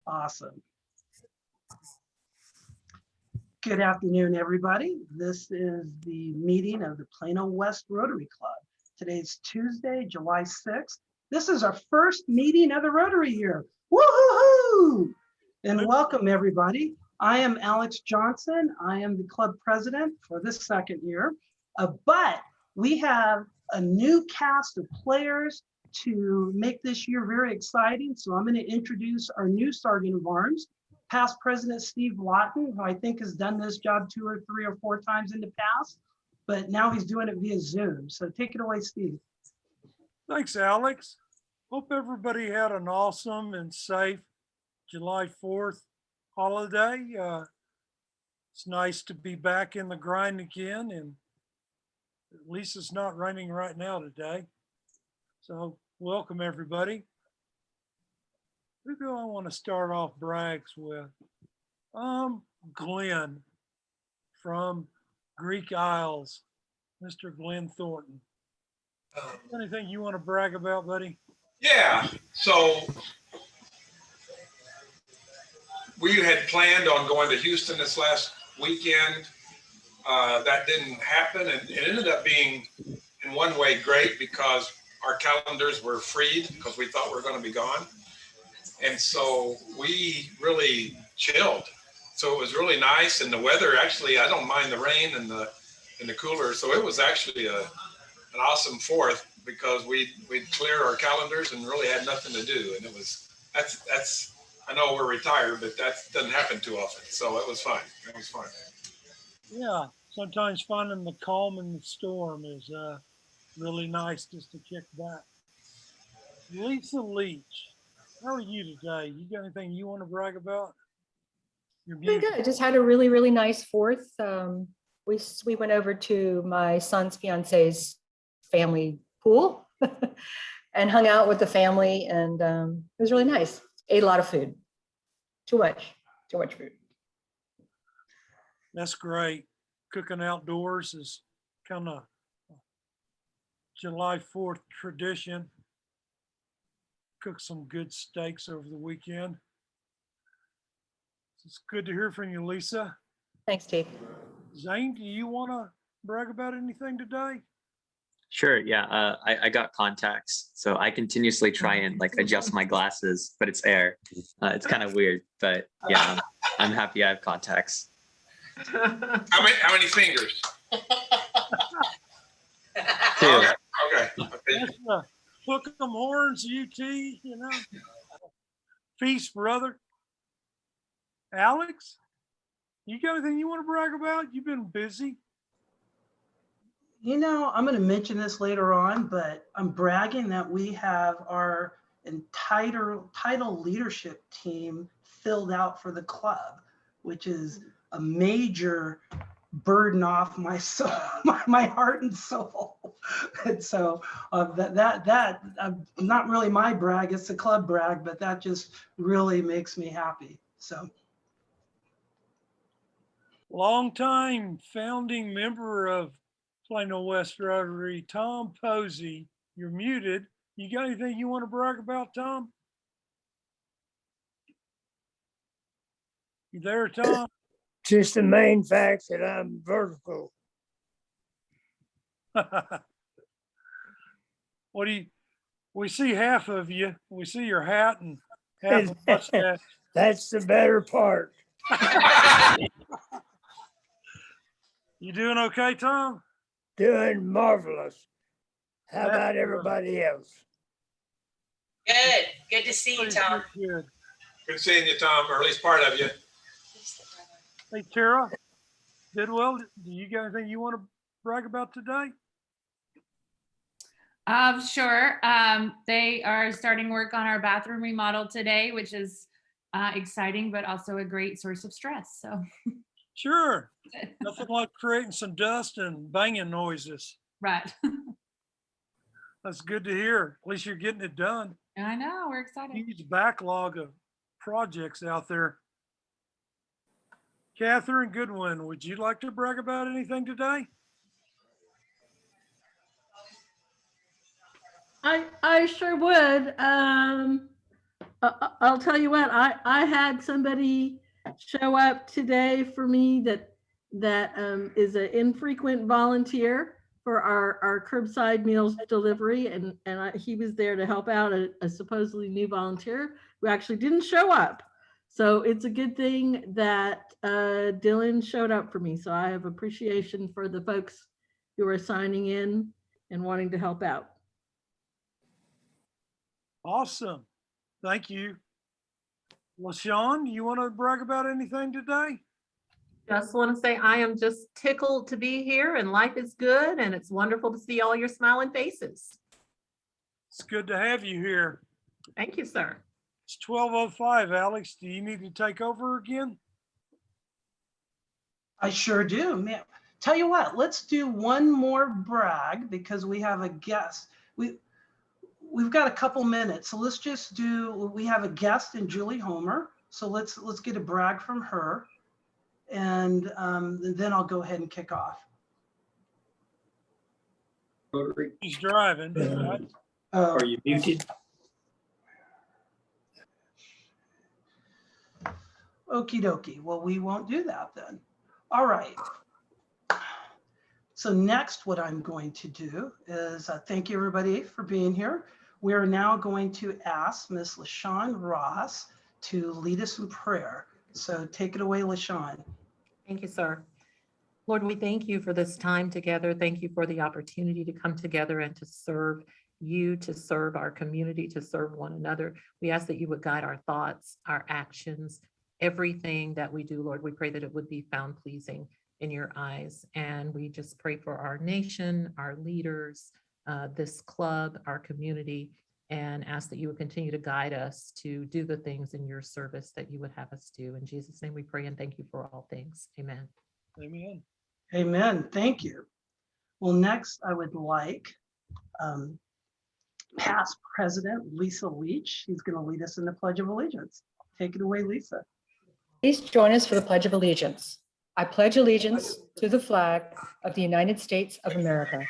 Awesome. Good afternoon, everybody. This is the meeting of the Plano West Rotary Club. Today's Tuesday, July 6th. This is our first meeting of the Rotary year. Woo-hoo-hoo! And welcome, everybody. I am Alex Johnson. I am the club president for this second year. But we have a new cast of players to make this year very exciting. So I'm going to introduce our new sergeant of arms, past President Steve Lawton, who I think has done this job 2 or 3 or 4 times in the past, but now he's doing it via Zoom. So take it away, Steve. Thanks, Alex. Hope everybody had an awesome and safe July 4th holiday. It's nice to be back in the grind again, and at least it's not raining right now today. So welcome, everybody. Who do I want to start off brags with? Glenn from Greek Isles, Mr. Glenn Thornton. Anything you want to brag about, buddy? Yeah, so we had planned on going to Houston this last weekend. That didn't happen, and it ended up being, in one way, great because our calendars were freed because we thought we were going to be gone. And so we really chilled. So it was really nice, and the weather, actually, I don't mind the rain and the cooler. So it was actually an awesome 4th because we'd clear our calendars and really had nothing to do. And it was, that's I know we're retired, but that doesn't happen too often. So it was fun. It was fun. Yeah, sometimes finding the calm in the storm is really nice just to kick back. Lisa Leach, how are you today? You got anything you want to brag about? You're Pretty good. Just had a really, really nice 4th. We went over to my son's fiance's family pool and hung out with the family, and it was really nice. Ate a lot of food. Too much food. That's great. Cooking outdoors is kind of July 4th tradition. Cook some good steaks over the weekend. It's good to hear from you, Lisa. Thanks, Steve. Zane, do you want to brag about anything today? Sure, yeah, I got contacts, so I continuously try and like adjust my glasses, but it's air. It's kind of weird, but yeah, I'm happy I have contacts. How many fingers? 2. Okay. Hook 'em horns, UT, you know. Feast, brother. Alex, you got anything you want to brag about? You've been busy. You know, I'm going to mention this later on, but I'm bragging that we have our entire title leadership team filled out for the club, which is a major burden off my soul, my heart and soul. And so that not really my brag, it's the club brag, but that just really makes me happy. So. Longtime founding member of Plano West Rotary, Tom Posey, you're muted. You got anything you want to brag about, Tom? You there, Tom? Just the main fact that I'm vertical. What do you, we see half of you. We see your hat and half of mustache. That's the better part. You doing okay, Tom? Doing marvelous. How about everybody else? Good to see you, Tom. Good. Good seeing you, Tom, or at least part of you. Hey, Tara, Bidwell, do you got anything you want to brag about today? Sure. They are starting work on our bathroom remodel today, which is exciting, but also a great source of stress. So. Sure. Nothing like creating some dust and banging noises. Right. That's good to hear. At least you're getting it done. I know, we're excited. Huge backlog of projects out there. Catherine Goodwin, would you like to brag about anything today? I sure would. I'll tell you what, I had somebody show up today for me that is an infrequent volunteer for our curbside meals delivery, and he was there to help out a supposedly new volunteer who actually didn't show up. So it's a good thing that Dylan showed up for me. So I have appreciation for the folks who are signing in and wanting to help out. Awesome. Thank you. LaShawn, you want to brag about anything today? Just want to say I am just tickled to be here and life is good and it's wonderful to see all your smiling faces. It's good to have you here. Thank you, sir. It's 12:05. Alex, do you need to take over again? I sure do. Man, tell you what, let's do one more brag because we have a guest. We've got a couple minutes, so let's just do. We have a guest in Julie Homer, so let's get a brag from her, and then I'll go ahead and kick off. He's driving. Right? Are you muted? Okie dokie. Well, we won't do that then. All right. So next, what I'm going to do is thank you everybody for being here. We are now going to ask Miss LaShawn Ross to lead us in prayer. So take it away, LaShawn. Thank you, sir. Lord, we thank you for this time together. Thank you for the opportunity to come together and to serve you, to serve our community, to serve one another. We ask that you would guide our thoughts, our actions, everything that we do, Lord. We pray that it would be found pleasing in your eyes. And we just pray for our nation, our leaders, this club, our community, and ask that you would continue to guide us to do the things in your service that you would have us do. In Jesus' name we pray and thank you for all things. Amen. Amen. Amen. Thank you. Well, next I would like past President Lisa Leach. She's going to lead us in the Pledge of Allegiance. Take it away, Lisa. Please join us for the Pledge of Allegiance. I pledge allegiance to the flag of the United States of America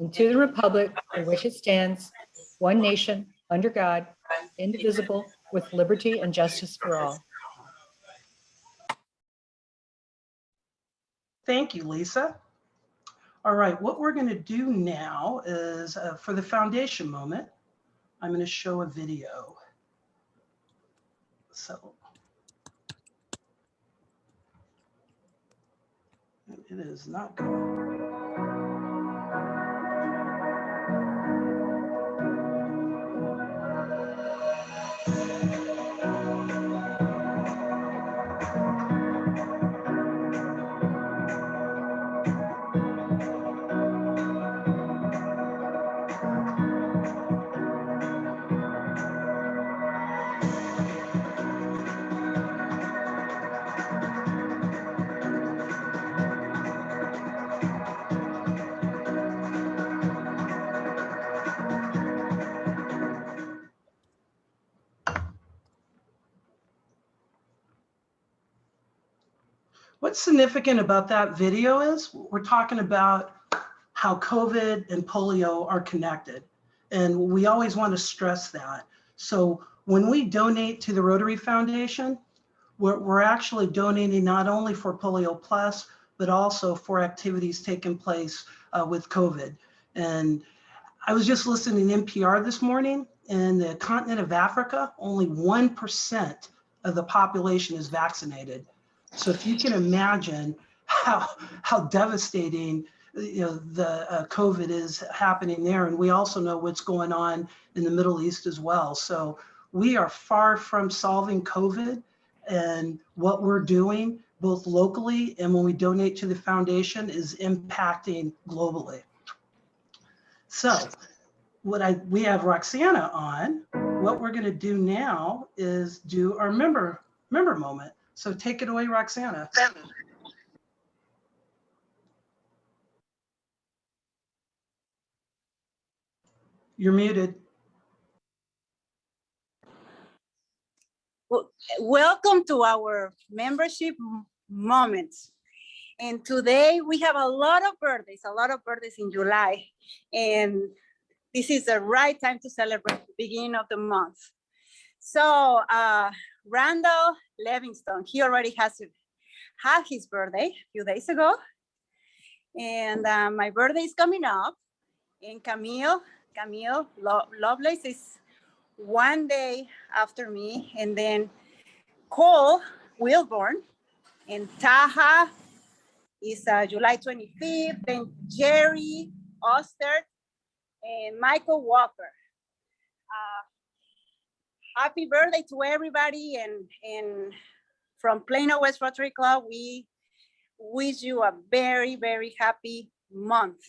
and to the republic for which it stands, one nation, under God, indivisible, with liberty and justice for all. Thank you, Lisa. All right, what we're going to do now is for the foundation moment, I'm going to show a video. So it is not going. What's significant about that video is we're talking about how COVID and polio are connected. And we always want to stress that. So when we donate to the Rotary Foundation, we're actually donating not only for Polio Plus, but also for activities taking place with COVID. And I was just listening to NPR this morning. In the continent of Africa, only 1% of the population is vaccinated. So if you can imagine how devastating the COVID is happening there, and we also know what's going on in the Middle East as well. So we are far from solving COVID, and what we're doing both locally and when we donate to the foundation is impacting globally. So we have Roxana on. What we're going to do now is do our member moment. So take it away, Roxana. You're muted. Well, welcome to our membership moments. And today we have a lot of birthdays in July. And this is the right time to celebrate the beginning of the month. So Randall Livingston, he already had his birthday a few days ago. And my birthday is coming up. And Camille Lovelace is one day after me. And then Cole Wilborn and Taha is July 25th. Then Jerry Oster and Michael Walker. Happy birthday to everybody. And from Plano West Rotary Club, we wish you a very, very happy month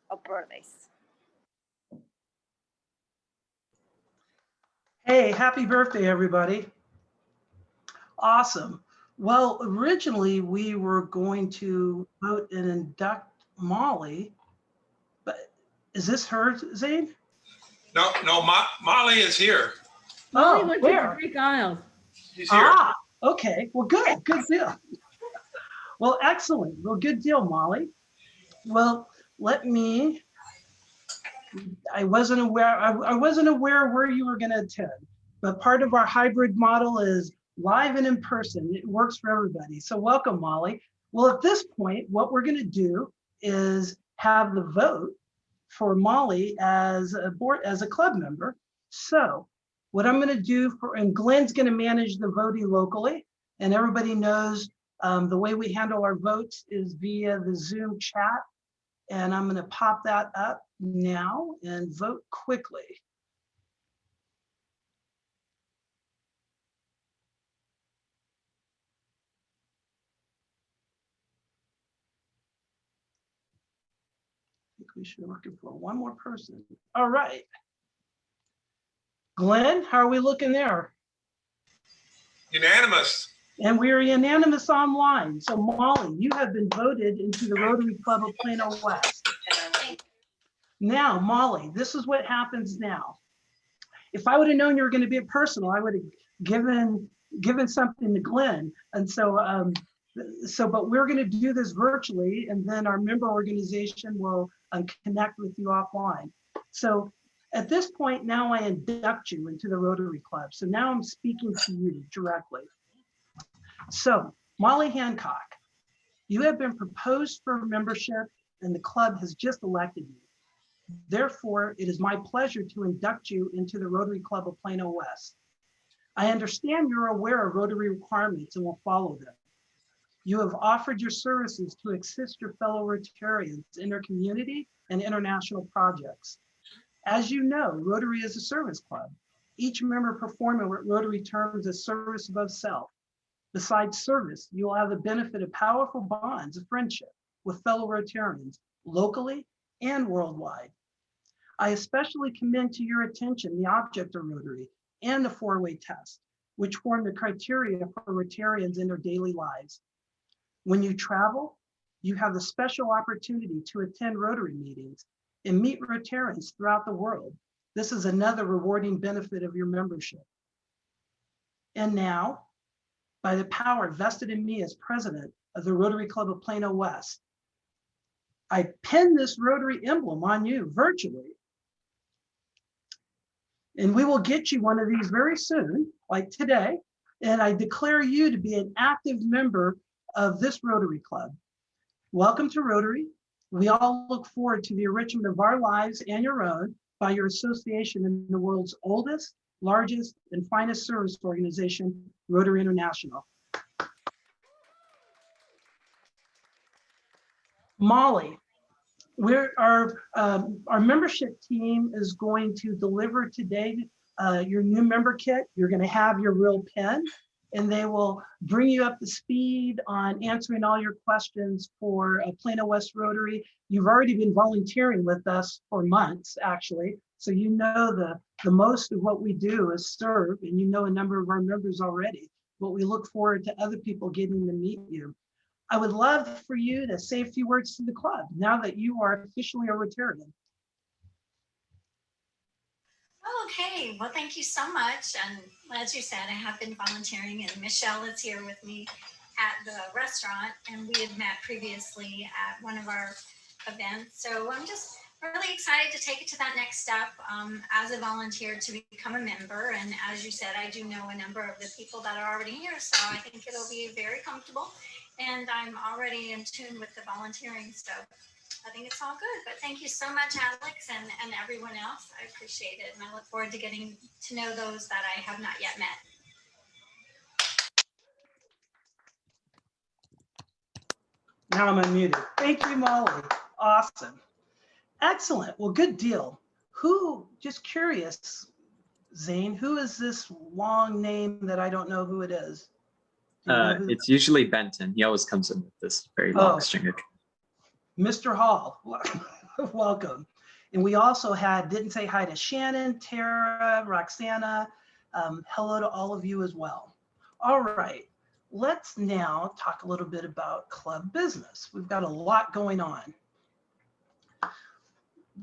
of birthdays. Hey, happy birthday, everybody. Awesome. Well, originally we were going to vote and induct Molly, but is this her, Zane? No, Molly is here. Molly Oh, went to the where? Greek Isles. She's here. Ah, okay. Well, good deal. Well, excellent. Well, good deal, Molly. Well, I wasn't aware where you were going to attend, but part of our hybrid model is live and in person. It works for everybody. So welcome, Molly. Well, at this point, what we're going to do is have the vote for Molly as a club member. So what I'm going to do and Glenn's going to manage the voting locally, and everybody knows the way we handle our votes is via the Zoom chat. And I'm going to pop that up now and vote quickly. I think we should be looking for one more person. All right. Glenn, how are we looking there? Unanimous. And we are unanimous online. So Molly, you have been voted into the Rotary Club of Plano West. Now, Molly, this is what happens now. If I would have known you were going to be personal, I would have given something to Glenn. And so, but we're going to do this virtually, and then our member organization will connect with you offline. So at this point, now I induct you into the Rotary Club. So now I'm speaking to you directly. So Molly Hancock, you have been proposed for membership and the club has just elected you. Therefore, it is my pleasure to induct you into the Rotary Club of Plano West. I understand you're aware of Rotary requirements and will follow them. You have offered your services to assist your fellow Rotarians in their community and international projects. As you know, Rotary is a service club. Each member performing what Rotary terms as service above self. Besides service, you will have the benefit of powerful bonds of friendship with fellow Rotarians locally and worldwide. I especially commend to your attention the object of Rotary and the four-way test, which form the criteria for Rotarians in their daily lives. When you travel, you have the special opportunity to attend Rotary meetings and meet Rotarians throughout the world. This is another rewarding benefit of your membership. And now, by the power vested in me as president of the Rotary Club of Plano West, I pin this Rotary emblem on you virtually. And we will get you one of these very soon, like today. And I declare you to be an active member of this Rotary Club. Welcome to Rotary. We all look forward to the enrichment of our lives and your own by your association in the world's oldest, largest, and finest service organization, Rotary International. Molly, our membership team is going to deliver today your new member kit. You're going to have your real pen, and they will bring you up to speed on answering all your questions for Plano West Rotary. You've already been volunteering with us for months, actually, so you know the most of what we do is serve, and you know a number of our members already, but we look forward to other people getting to meet you. I would love for you to say a few words to the club now that you are officially a Rotarian. Okay, well, thank you so much. And as you said, I have been volunteering, and Michelle is here with me at the restaurant, and we had met previously at one of our events. So I'm just really excited to take it to that next step as a volunteer to become a member. And as you said, I do know a number of the people that are already here, so I think it'll be very comfortable. And I'm already in tune with the volunteering, so I think it's all good. But thank you so much, Alex, and everyone else. I appreciate it, and I look forward to getting to know those that I have not yet met. Now I'm unmuted. Thank you, Molly. Awesome. Excellent. Well, good deal. Who, just curious, Zane, who is this long name that I don't know who it is? Do you know who- It's usually Benton. He always comes in with this very long Oh. string of. Mr. Hall, welcome. And we also didn't say hi to Shannon, Tara, Roxana. Hello to all of you as well. All right, let's now talk a little bit about club business. We've got a lot going on.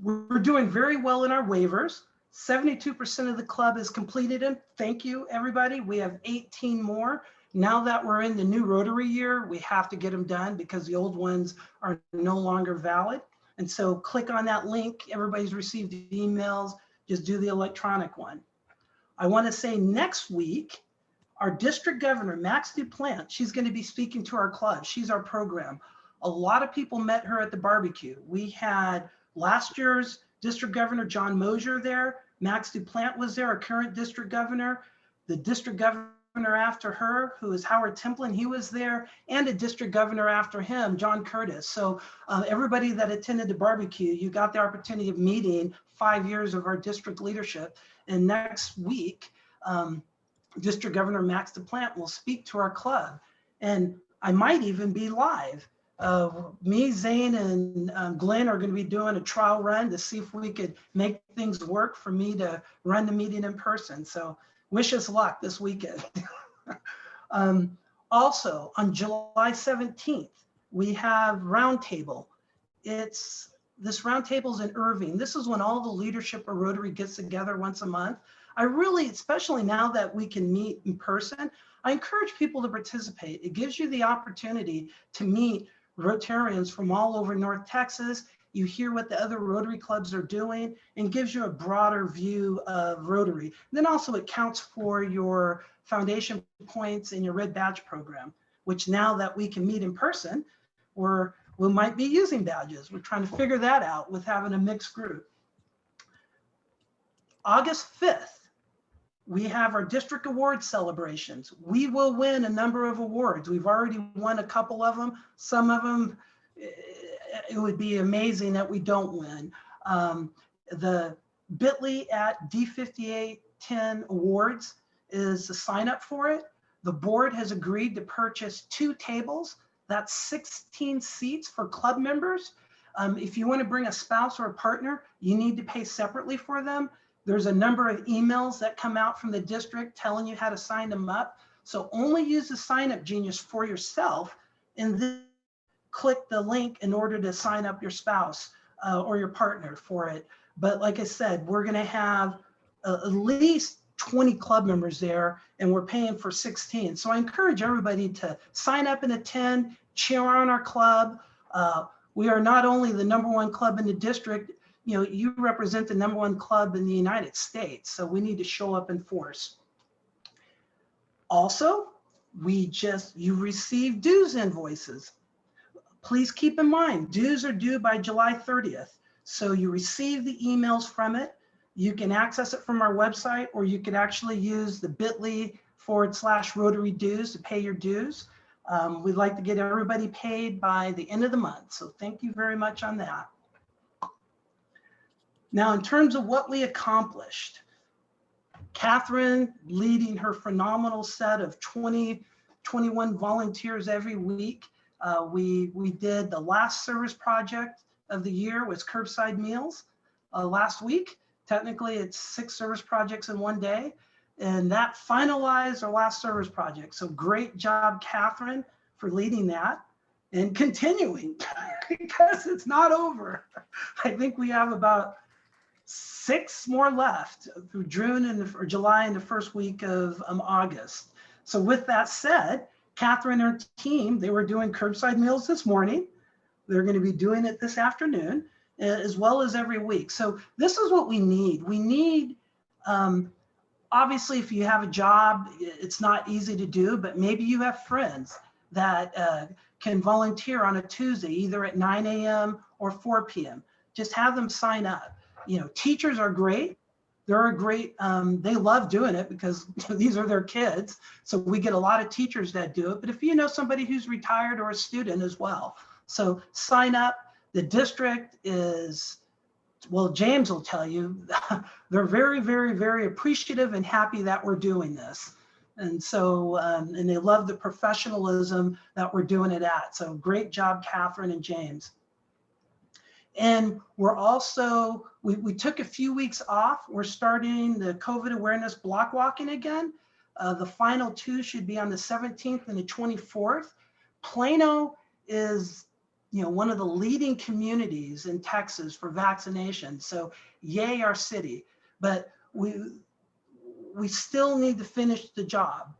We're doing very well in our waivers. 72% of the club is completed, and thank you, everybody. We have 18 more. Now that we're in the new Rotary year, we have to get them done because the old ones are no longer valid. And so click on that link. Everybody's received emails. Just do the electronic one. I want to say next week, our district governor, Max DuPlant, she's going to be speaking to our club. She's our program. A lot of people met her at the barbecue. We had last year's district governor, John Mosier, there. Max DuPlant was there, our current district governor. The district governor after her, who is Howard Templin, he was there, and a district governor after him, John Curtis. So everybody that attended the barbecue, you got the opportunity of meeting 5 years of our district leadership. And next week, District Governor Max DuPlant will speak to our club. And I might even be live. Me, Zane, and Glenn are going to be doing a trial run to see if we could make things work for me to run the meeting in person. So wish us luck this weekend. Also, on July 17th, we have Roundtable. This Roundtable's in Irving. This is when all the leadership of Rotary gets together once a month. I really, especially now that we can meet in person, I encourage people to participate. It gives you the opportunity to meet Rotarians from all over North Texas. You hear what the other Rotary clubs are doing and gives you a broader view of Rotary. And then also it counts for your foundation points in your Red Badge program, which now that we can meet in person, we might be using badges. We're trying to figure that out with having a mixed group. August 5th, we have our district award celebrations. We will win a number of awards. We've already won a couple of them. Some of them, it would be amazing that we don't win. The bit.ly at D5810 Awards is the sign up for it. The board has agreed to purchase 2 tables. That's 16 seats for club members. If you want to bring a spouse or a partner, you need to pay separately for them. There's a number of emails that come out from the district telling you how to sign them up. So only use the sign up genius for yourself and then click the link in order to sign up your spouse or your partner for it. But like I said, we're going to have at least 20 club members there and we're paying for 16. So I encourage everybody to sign up and attend, cheer on our club. We are not only the #1 club in the district, you represent the #1 club in the United States. So we need to show up in force. Also, you received dues invoices. Please keep in mind, dues are due by July 30th. So you receive the emails from it. You can access it from our website, or you could actually use the bit.ly/Rotary dues to pay your dues. We'd like to get everybody paid by the end of the month. So thank you very much on that. Now, in terms of what we accomplished, Catherine leading her phenomenal set of 21 volunteers every week. We did the last service project of the year was curbside meals last week. Technically, it's 6 service projects in one day, and that finalized our last service project. So great job, Catherine, for leading that and continuing because it's not over. I think we have about 6 more left through June or July and the first week of August. So with that said, Catherine and her team, they were doing curbside meals this morning. They're going to be doing it this afternoon. as well as every week. So this is what we need. We need, obviously, if you have a job, it's not easy to do, but maybe you have friends that can volunteer on a Tuesday, either at 9 a.m. or 4 p.m. Just have them sign up. Teachers are great. They're a great, they love doing it because these are their kids. So we get a lot of teachers that do it. But if you know somebody who's retired or a student as well, so sign up. The district is, well, James will tell you, they're very, very, very appreciative and happy that we're doing this. And so, and they love the professionalism that we're doing it at. So great job, Catherine and James. And we're also, we took a few weeks off. We're starting the COVID awareness block walking again. The final 2 should be on the 17th and the 24th. Plano is, one of the leading communities in Texas for vaccination. So yay, our city. But we still need to finish the job.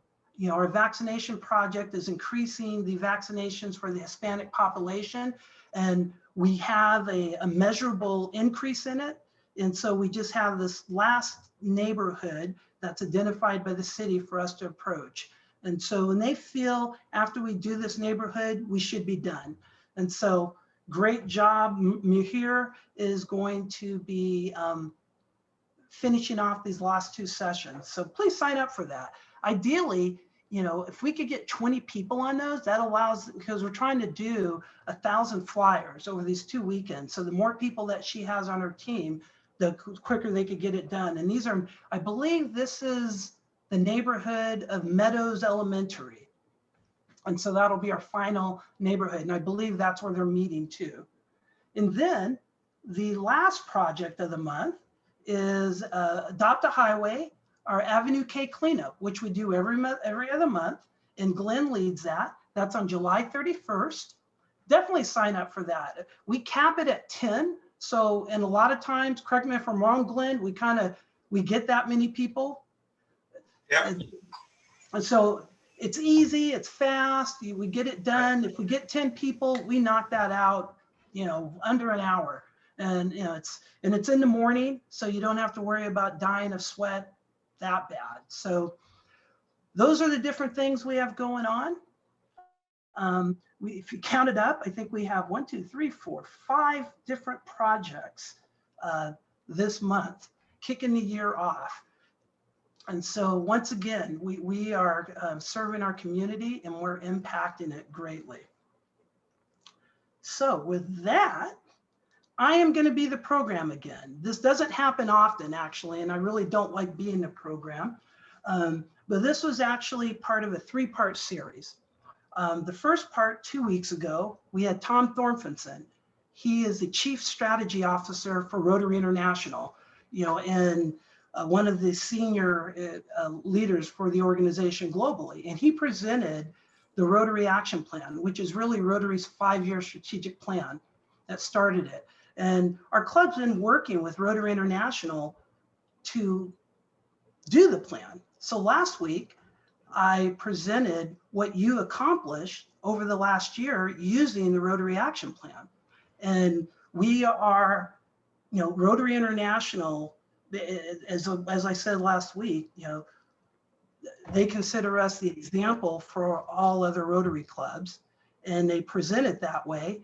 Our vaccination project is increasing the vaccinations for the Hispanic population, and we have a measurable increase in it. And so we just have this last neighborhood that's identified by the city for us to approach. And so when they feel after we do this neighborhood, we should be done. And so great job. Mihir is going to be finishing off these last 2 sessions. So please sign up for that. Ideally, if we could get 20 people on those, that allows, because we're trying to do 1,000 flyers over these 2 weekends. So the more people that she has on her team, the quicker they could get it done. And these are, I believe this is the neighborhood of Meadows Elementary. And so that'll be our final neighborhood. And I believe that's where they're meeting too. And then the last project of the month is Adopt a Highway, our Avenue K cleanup, which we do every other month. And Glenn leads that. That's on July 31st. Definitely sign up for that. We cap it at 10. So, and a lot of times, correct me if I'm wrong, Glenn, we get that many people. Yeah. And so it's easy, it's fast, we get it done. If we get 10 people, we knock that out, under an hour. And it's in the morning, so you don't have to worry about dying of sweat that bad. So those are the different things we have going on. If you count it up, I think we have 1, 2, 3, 4, 5 different projects this month, kicking the year off. And so once again, we are serving our community and we're impacting it greatly. So with that, I am going to be the program again. This doesn't happen often, actually, and I really don't like being the program. But this was actually part of a 3-part series. The first part 2 weeks ago, we had Tom Thornfinson. He is the Chief Strategy Officer for Rotary International, and one of the senior leaders for the organization globally. And he presented the Rotary Action Plan, which is really Rotary's 5-year strategic plan that started it. And our club's been working with Rotary International to do the plan. So last week, I presented what you accomplished over the last year using the Rotary Action Plan. And we are, Rotary International, as I said last week, they consider us the example for all other Rotary clubs, and they present it that way.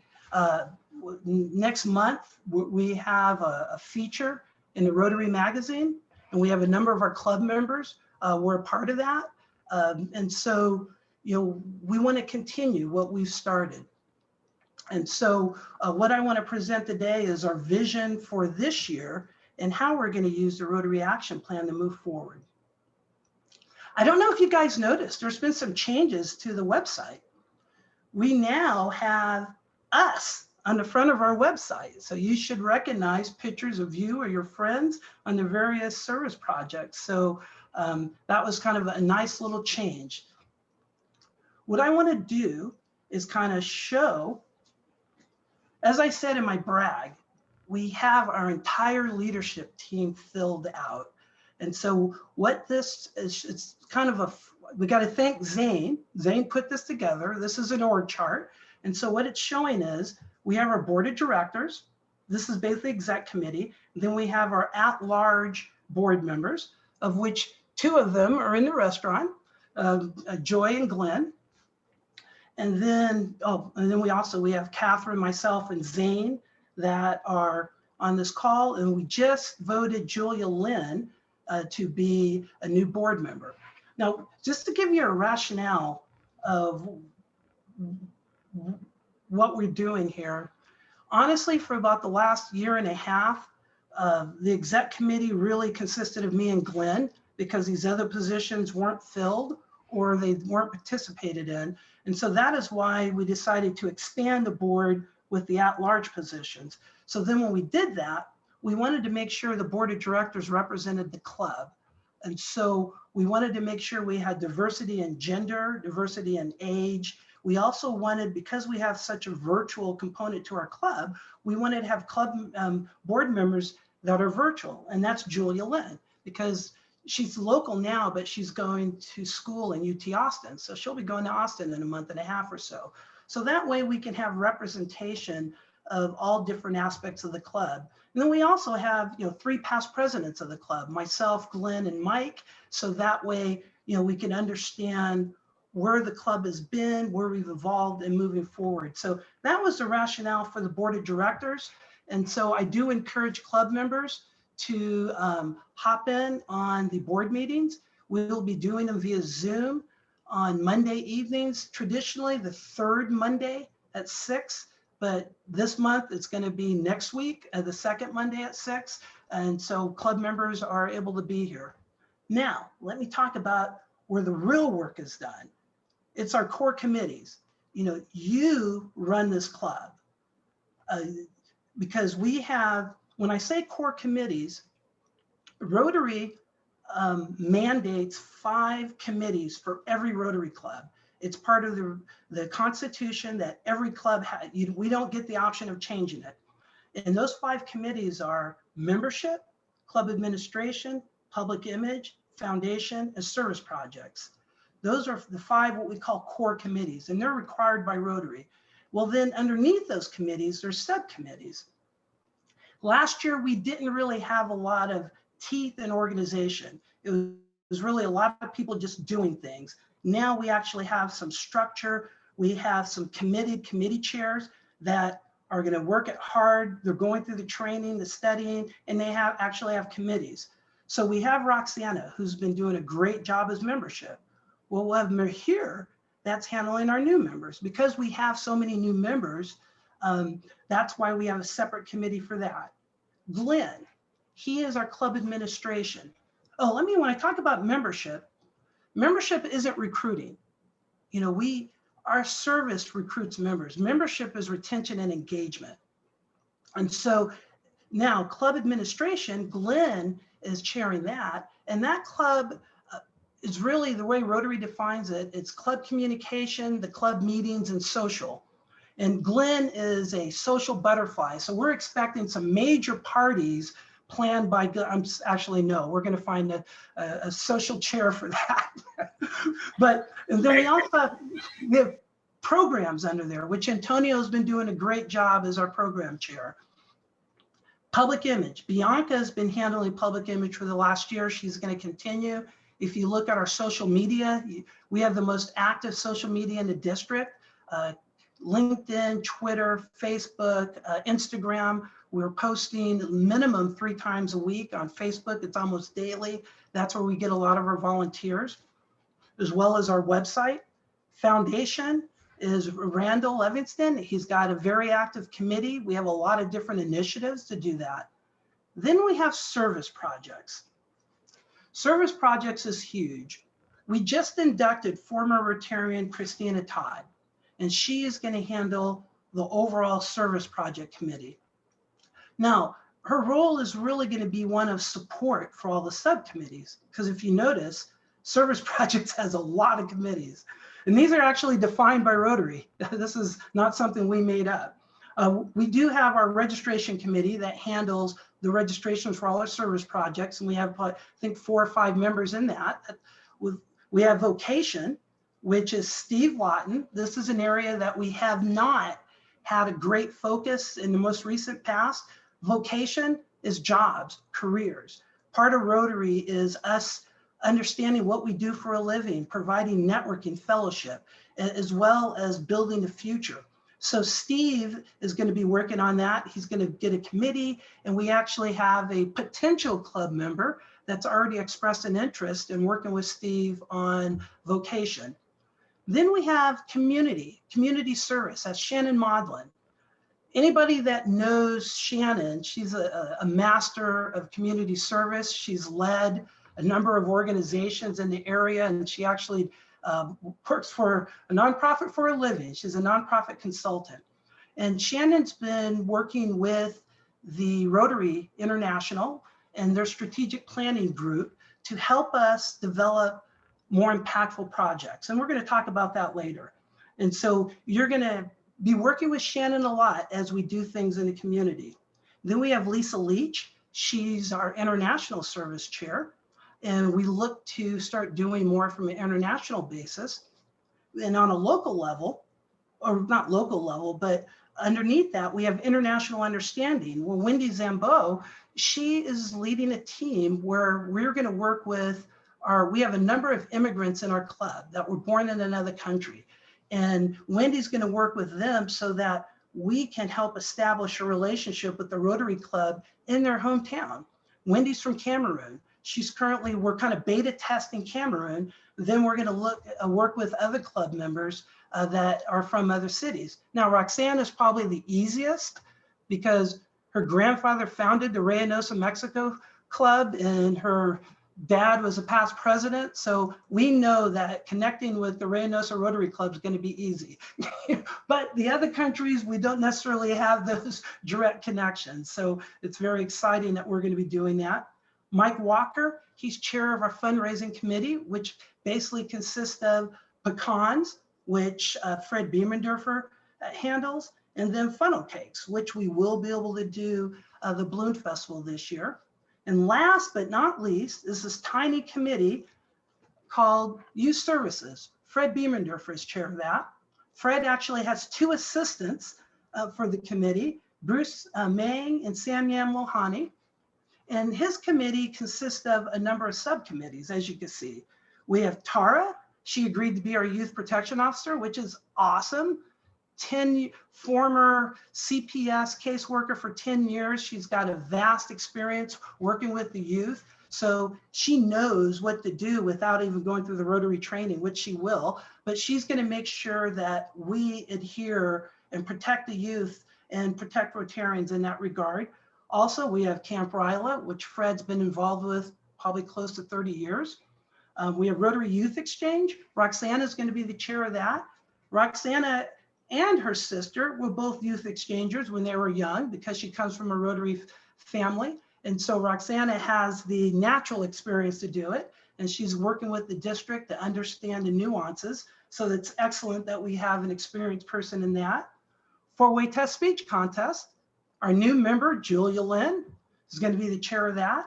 Next month, we have a feature in the Rotary magazine, and we have a number of our club members. We're a part of that. And so, we want to continue what we've started. And so what I want to present today is our vision for this year and how we're going to use the Rotary Action Plan to move forward. I don't know if you guys noticed, there's been some changes to the website. We now have us on the front of our website. So you should recognize pictures of you or your friends on the various service projects. So that was kind of a nice little change. What I want to do is kind of show, as I said in my brag, we have our entire leadership team filled out. And so what this is, it's kind of we got to thank Zane. Zane put this together. This is an org chart. And so what it's showing is we have our board of directors, this is basically exec committee. Then we have our at-large board members, of which 2 of them are in the restaurant, Joy and Glenn. And then, we have Catherine, myself, and Zane that are on this call. And we just voted Julia Lynn to be a new board member. Now, just to give you a rationale of what we're doing here, honestly, for about the last year and a half, the exec committee really consisted of me and Glenn because these other positions weren't filled or they weren't participated in. And so that is why we decided to expand the board with the at-large positions. So then when we did that, we wanted to make sure the board of directors represented the club. And so we wanted to make sure we had diversity in gender, diversity in age. We also wanted, because we have such a virtual component to our club, we wanted to have club board members that are virtual. And that's Julia Lynn, because she's local now, but she's going to school in UT Austin. So she'll be going to Austin in a month and a half or so. So that way we can have representation of all different aspects of the club. And then we also have, 3 past presidents of the club, myself, Glenn, and Mike. So that way, we can understand where the club has been, where we've evolved and moving forward. So that was the rationale for the board of directors. And so I do encourage club members to hop in on the board meetings. We'll be doing them via Zoom on Monday evenings, traditionally the 3rd Monday at 6, but this month it's going to be next week, the 2nd Monday at 6. And so club members are able to be here. Now, let me talk about where the real work is done. It's our core committees. You run this club because we have, when I say core committees, Rotary mandates 5 committees for every Rotary club. It's part of the Constitution that every club has. We don't get the option of changing it. And those 5 committees are membership, club administration, public image, foundation, and service projects. Those are the 5 what we call core committees, and they're required by Rotary. Well, then underneath those committees, there's subcommittees. Last year, we didn't really have a lot of teeth in organization. It was really a lot of people just doing things. Now we actually have some structure. We have some committee chairs that are going to work it hard. They're going through the training, the studying, and they actually have committees. So we have Roxana, who's been doing a great job as membership. Well, we'll have Mahir that's handling our new members. Because we have so many new members, that's why we have a separate committee for that. Glenn, he is our club administration. Oh, when I talk about membership isn't recruiting. Our service recruits members. Membership is retention and engagement. And so now club administration, Glenn is chairing that. And that club is really the way Rotary defines it. It's club communication, the club meetings, and social. And Glenn is a social butterfly. So we're expecting some major parties planned by, no, we're going to find a social chair for that. And then we also have programs under there, which Antonio's been doing a great job as our program chair. Public image. Bianca has been handling public image for the last year. She's going to continue. If you look at our social media, we have the most active social media in the district. LinkedIn, Twitter, Facebook, Instagram. We're posting minimum 3 times a week on Facebook. It's almost daily. That's where we get a lot of our volunteers, as well as our website. Foundation is Randall Livingston. He's got a very active committee. We have a lot of different initiatives to do that. Then we have service projects. Service projects is huge. We just inducted former Rotarian Christina Todd, and she is going to handle the overall service project committee. Now, her role is really going to be one of support for all the subcommittees, because if you notice, service projects has a lot of committees, and these are actually defined by Rotary. This is not something we made up. We do have our registration committee that handles the registrations for all our service projects, and we have, I think, 4 or 5 members in that. We have vocation, which is Steve Lawton. This is an area that we have not had a great focus in the most recent past. Vocation is jobs, careers. Part of Rotary is us understanding what we do for a living, providing networking, fellowship, as well as building the future. So Steve is going to be working on that. He's going to get a committee, and we actually have a potential club member that's already expressed an interest in working with Steve on vocation. Then we have community service. That's Shannon Maudlin. Anybody that knows Shannon, she's a master of community service. She's led a number of organizations in the area, and she actually works for a nonprofit for a living. She's a nonprofit consultant. And Shannon's been working with the Rotary International and their strategic planning group to help us develop more impactful projects. And we're going to talk about that later. And so you're going to be working with Shannon a lot as we do things in the community. Then we have Lisa Leach. She's our international service chair. And we look to start doing more from an international basis. And on a local level, or not local level, but underneath that, we have international understanding. Well, Wendy Zambeau, she is leading a team where we're going to work with we have a number of immigrants in our club that were born in another country. And Wendy's going to work with them so that we can help establish a relationship with the Rotary Club in their hometown. Wendy's from Cameroon. We're kind of beta testing Cameroon. Then we're going to work with other club members that are from other cities. Now, Roxanne is probably the easiest because her grandfather founded the Reynosa, Mexico Club, and her dad was a past president. So we know that connecting with the Reynosa Rotary Club is going to be easy. But the other countries, we don't necessarily have those direct connections. So it's very exciting that we're going to be doing that. Mike Walker, he's chair of our fundraising committee, which basically consists of pecans, which Fred Biemendorfer handles, and then funnel cakes, which we will be able to do the Balloon Festival this year. And last but not least is this tiny committee called Youth Services. Fred Biemendorfer is chair of that. Fred actually has two assistants for the committee, Bruce Mang and Samyam Lohani. And his committee consists of a number of subcommittees, as you can see. We have Tara. She agreed to be our youth protection officer, which is awesome. Former CPS caseworker for 10 years. She's got a vast experience working with the youth. So she knows what to do without even going through the Rotary training, which she will. But she's going to make sure that we adhere and protect the youth and protect Rotarians in that regard. Also, we have Camp Ryla, which Fred's been involved with probably close to 30 years. We have Rotary Youth Exchange. Roxana is going to be the chair of that. Roxana and her sister were both youth exchangers when they were young because she comes from a Rotary family. And so Roxana has the natural experience to do it. And she's working with the district to understand the nuances. So it's excellent that we have an experienced person in that. Four-way test speech contest. Our new member, Julia Lynn, is going to be the chair of that.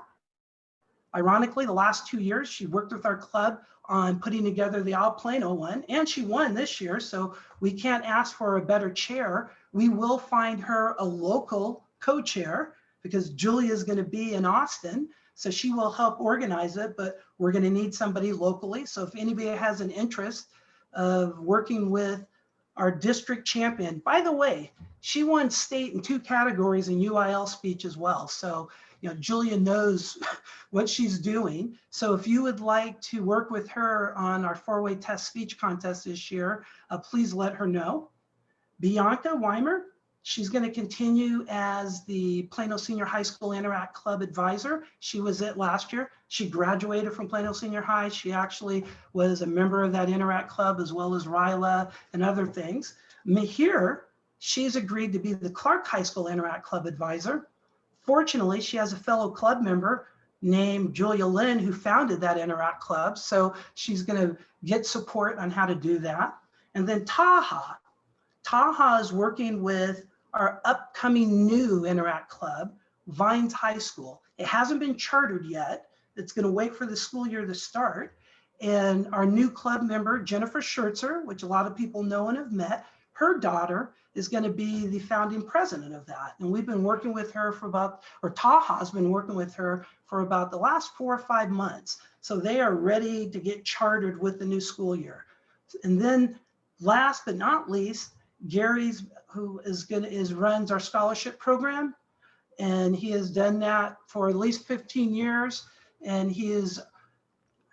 Ironically, the last 2 years, she worked with our club on putting together the All Plano one, and she won this year, so we can't ask for a better chair. We will find her a local co-chair because Julia is going to be in Austin, so she will help organize it, but we're going to need somebody locally. So if anybody has an interest of working with our district champion, by the way, she won state in 2 categories in UIL speech as well. So Julia knows what she's doing. So if you would like to work with her on our 4-way test speech contest this year, please let her know. Bianca Weimer, she's going to continue as the Plano Senior High School Interact Club advisor. She was it last year. She graduated from Plano Senior High. She actually was a member of that Interact Club as well as RILA and other things. Mahir, she's agreed to be the Clark High School Interact Club advisor. Fortunately, she has a fellow club member named Julia Lynn who founded that Interact Club. So she's going to get support on how to do that. And then Taha. Taha is working with our upcoming new Interact Club, Vines High School. It hasn't been chartered yet. It's going to wait for the school year to start. And our new club member, Jennifer Schertzer, which a lot of people know and have met, her daughter is going to be the founding president of that. And we've been working with her for about, or Taha's been working with her for about the last 4 or 5 months. So they are ready to get chartered with the new school year. And then last but not least, Gary's, who runs our scholarship program. And he has done that for at least 15 years. And he is,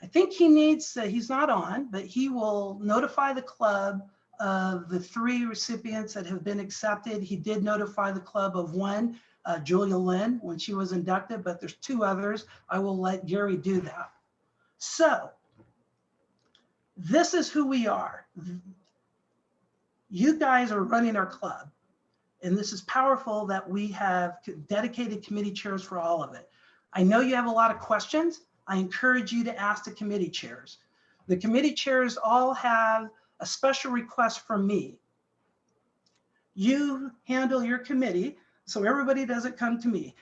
I think he needs, he's not on, but he will notify the club of the 3 recipients that have been accepted. He did notify the club of one, Julia Lynn, when she was inducted, but there's 2 others. I will let Gary do that. So this is who we are. You guys are running our club. And this is powerful that we have dedicated committee chairs for all of it. I know you have a lot of questions. I encourage you to ask the committee chairs. The committee chairs all have a special request from me. You handle your committee, so everybody doesn't come to me.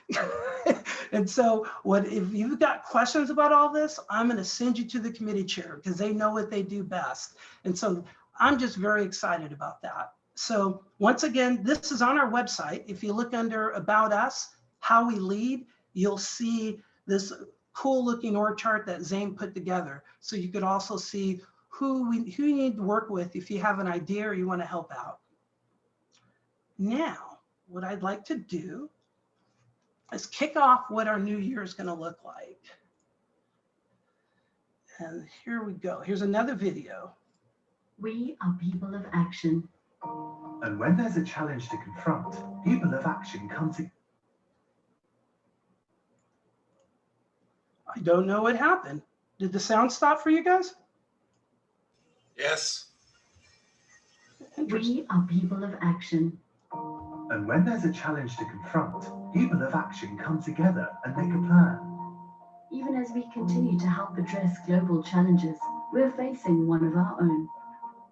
And so if you've got questions about all this, I'm going to send you to the committee chair because they know what they do best. And so I'm just very excited about that. So once again, this is on our website. If you look under About Us, How We Lead, you'll see this cool looking org chart that Zane put together. So you could also see who you need to work with if you have an idea or you want to help out. Now, what I'd like to do is kick off what our new year is going to look like. And here we go. Here's another video. We are people of action. And when there's a challenge to confront, people of action come together. I don't know what happened. Did the sound stop for you guys? Yes. We are people of action. And when there's a challenge to confront, people of action come together and make a plan. Even as we continue to help address global challenges, we're facing one of our own.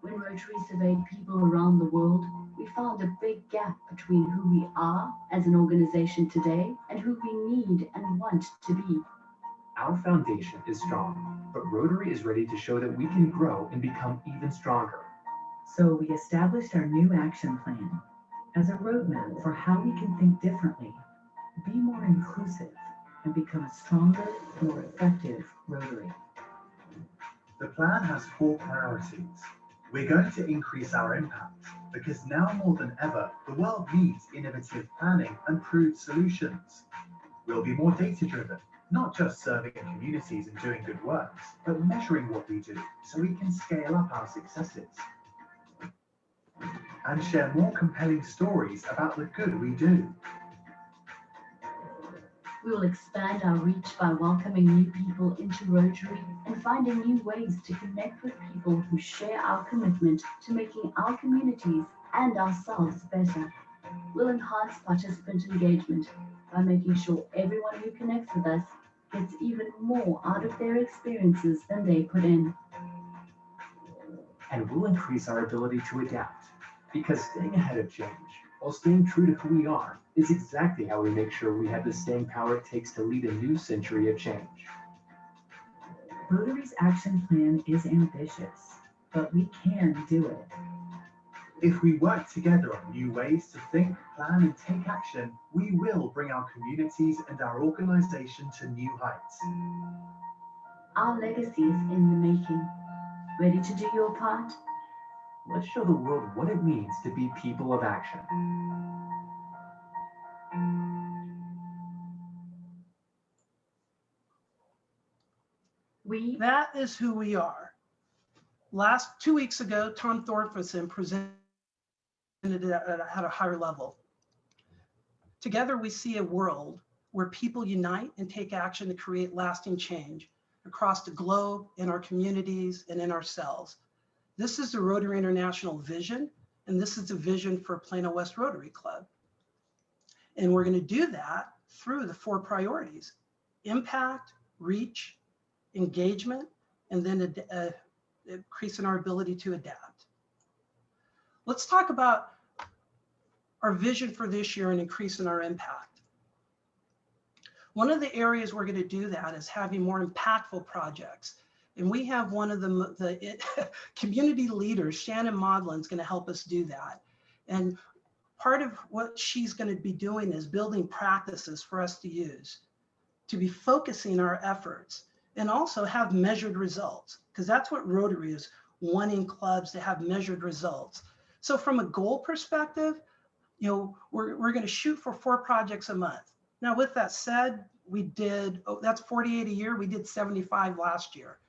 When Rotary surveyed people around the world, we found a big gap between who we are as an organization today and who we need and want to be. Our foundation is strong, but Rotary is ready to show that we can grow and become even stronger. So we established our new action plan as a roadmap for how we can think differently, be more inclusive, and become a stronger, more effective Rotary. The plan has 4 priorities. We're going to increase our impact because now more than ever, the world needs innovative planning and proved solutions. We'll be more data-driven, not just serving communities and doing good works, but measuring what we do so we can scale up our successes. And share more compelling stories about the good we do. We will expand our reach by welcoming new people into Rotary and finding new ways to connect with people who share our commitment to making our communities and ourselves better. We'll enhance participant engagement by making sure everyone who connects with us gets even more out of their experiences than they put in. And we'll increase our ability to adapt, because staying ahead of change while staying true to who we are is exactly how we make sure we have the staying power it takes to lead a new century of change. Rotary's action plan is ambitious, but we can do it. If we work together on new ways to think, plan, and take action, we will bring our communities and our organization to new heights. Our legacy is in the making. Ready to do your part? Let's show the world what it means to be people of action. That is who we are. 2 weeks ago, Tom Thorferson presented it at a higher level. Together, we see a world where people unite and take action to create lasting change across the globe, in our communities, and in ourselves. This is the Rotary International vision, and this is the vision for Plano West Rotary Club. And we're going to do that through the 4 priorities: impact, reach, engagement, and then increasing our ability to adapt. Let's talk about our vision for this year and increasing our impact. One of the areas we're going to do that is having more impactful projects. And we have one of the community leaders, Shannon Maudlin's going to help us do that. And part of what she's going to be doing is building practices for us to use, to be focusing our efforts and also have measured results, because that's what Rotary is, wanting clubs to have measured results. So from a goal perspective, you know, we're going to shoot for 4 projects a month. Now, with that said, we did, that's 48 a year. We did 75 last year.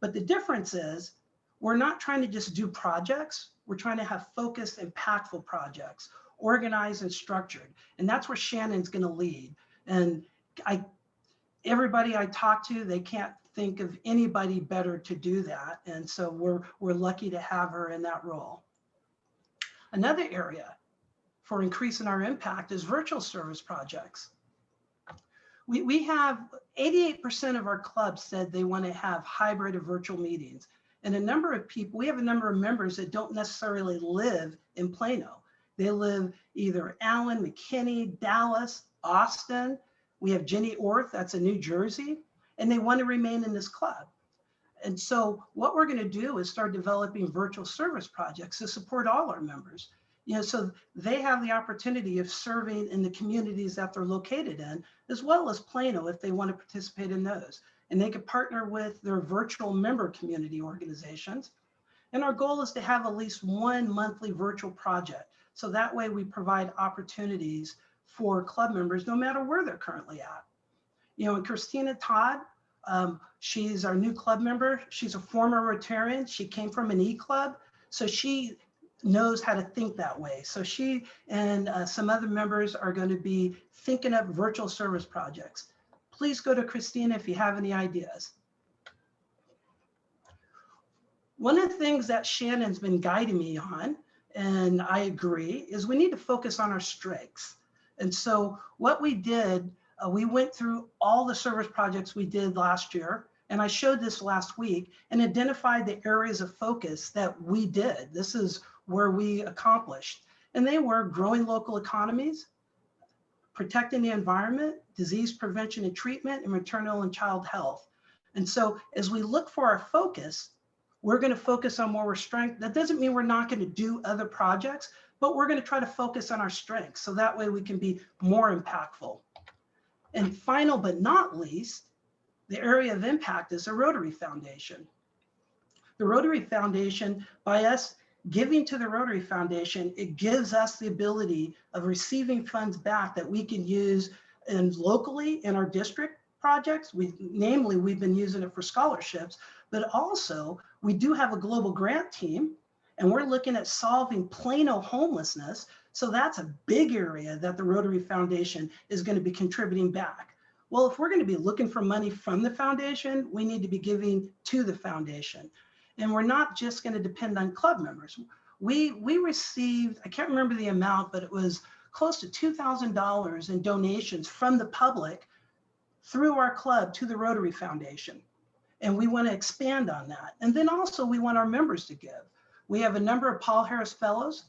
But the difference is we're not trying to just do projects. We're trying to have focused, impactful projects, organized and structured. And that's where Shannon's going to lead. And everybody I talk to, they can't think of anybody better to do that. And so we're lucky to have her in that role. Another area for increasing our impact is virtual service projects. We have 88% of our clubs said they want to have hybrid or virtual meetings. And a number of people, we have a number of members that don't necessarily live in Plano. They live either Allen, McKinney, Dallas, Austin. We have Jenny Orth, that's in New Jersey, and they want to remain in this club. And so what we're going to do is start developing virtual service projects to support all our members. You know, so they have the opportunity of serving in the communities that they're located in, as well as Plano if they want to participate in those. And they could partner with their virtual member community organizations. And our goal is to have at least 1 monthly virtual project. So that way we provide opportunities for club members, no matter where they're currently at. You know, and Christina Todd, she's our new club member. She's a former Rotarian. She came from an E-club. So she knows how to think that way. So she and some other members are going to be thinking up virtual service projects. Please go to Christina if you have any ideas. One of the things that Shannon's been guiding me on, and I agree, is we need to focus on our strengths. And so what we did, we went through all the service projects we did last year, and I showed this last week, and identified the areas of focus that we did. This is where we accomplished. And they were growing local economies, protecting the environment, disease prevention and treatment, and maternal and child health. And so as we look for our focus, we're going to focus on where we're strength. That doesn't mean we're not going to do other projects, but we're going to try to focus on our strengths. So that way we can be more impactful. And final but not least, the area of impact is the Rotary Foundation. The Rotary Foundation, by us giving to the Rotary Foundation, it gives us the ability of receiving funds back that we can use locally in our district projects. Namely, we've been using it for scholarships, but also we do have a global grant team, and we're looking at solving Plano homelessness. So that's a big area that the Rotary Foundation is going to be contributing back. Well, if we're going to be looking for money from the foundation, we need to be giving to the foundation. And we're not just going to depend on club members. We received, I can't remember the amount, but it was close to $2,000 in donations from the public through our club to the Rotary Foundation. And we want to expand on that. And then also we want our members to give. We have a number of Paul Harris Fellows.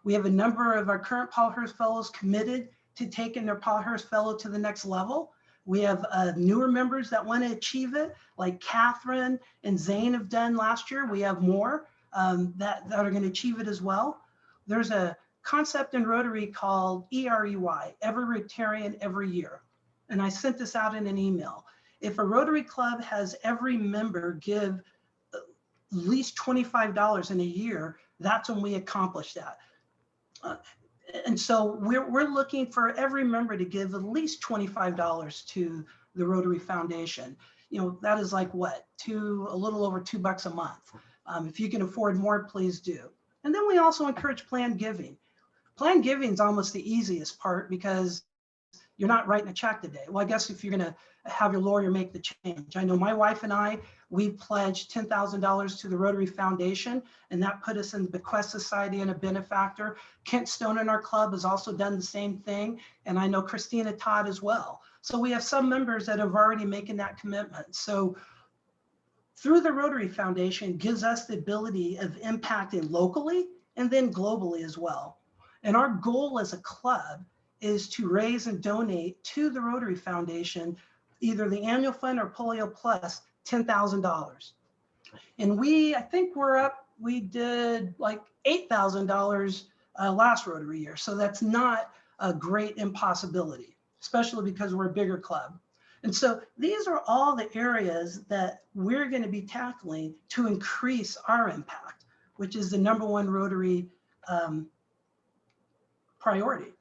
We have a number of our current Paul Harris Fellows committed to taking their Paul Harris Fellow to the next level. We have newer members that want to achieve it, like Catherine and Zane have done last year. We have more that are going to achieve it as well. There's a concept in Rotary called EREY, Every Rotarian Every Year. And I sent this out in an email. If a Rotary Club has every member give at least $25 in a year, that's when we accomplish that. And so we're looking for every member to give at least $25 to the Rotary Foundation. You know, that is like what, a little over $2 a month. If you can afford more, please do. And then we also encourage planned giving. Planned giving is almost the easiest part because you're not writing a check today. Well, I guess if you're going to have your lawyer make the change. I know my wife and I, we pledged $10,000 to the Rotary Foundation, and that put us in the Bequest Society and a benefactor. Kent Stone in our club has also done the same thing, and I know Christina Todd as well. So we have some members that have already making that commitment. So through the Rotary Foundation gives us the ability of impacting locally and then globally as well. And our goal as a club is to raise and donate to the Rotary Foundation either the annual fund or Polio Plus $10,000. And I think we did like $8,000 last Rotary year. So that's not a great impossibility, especially because we're a bigger club. And so these are all the areas that we're going to be tackling to increase our impact, which is the #1 Rotary priority.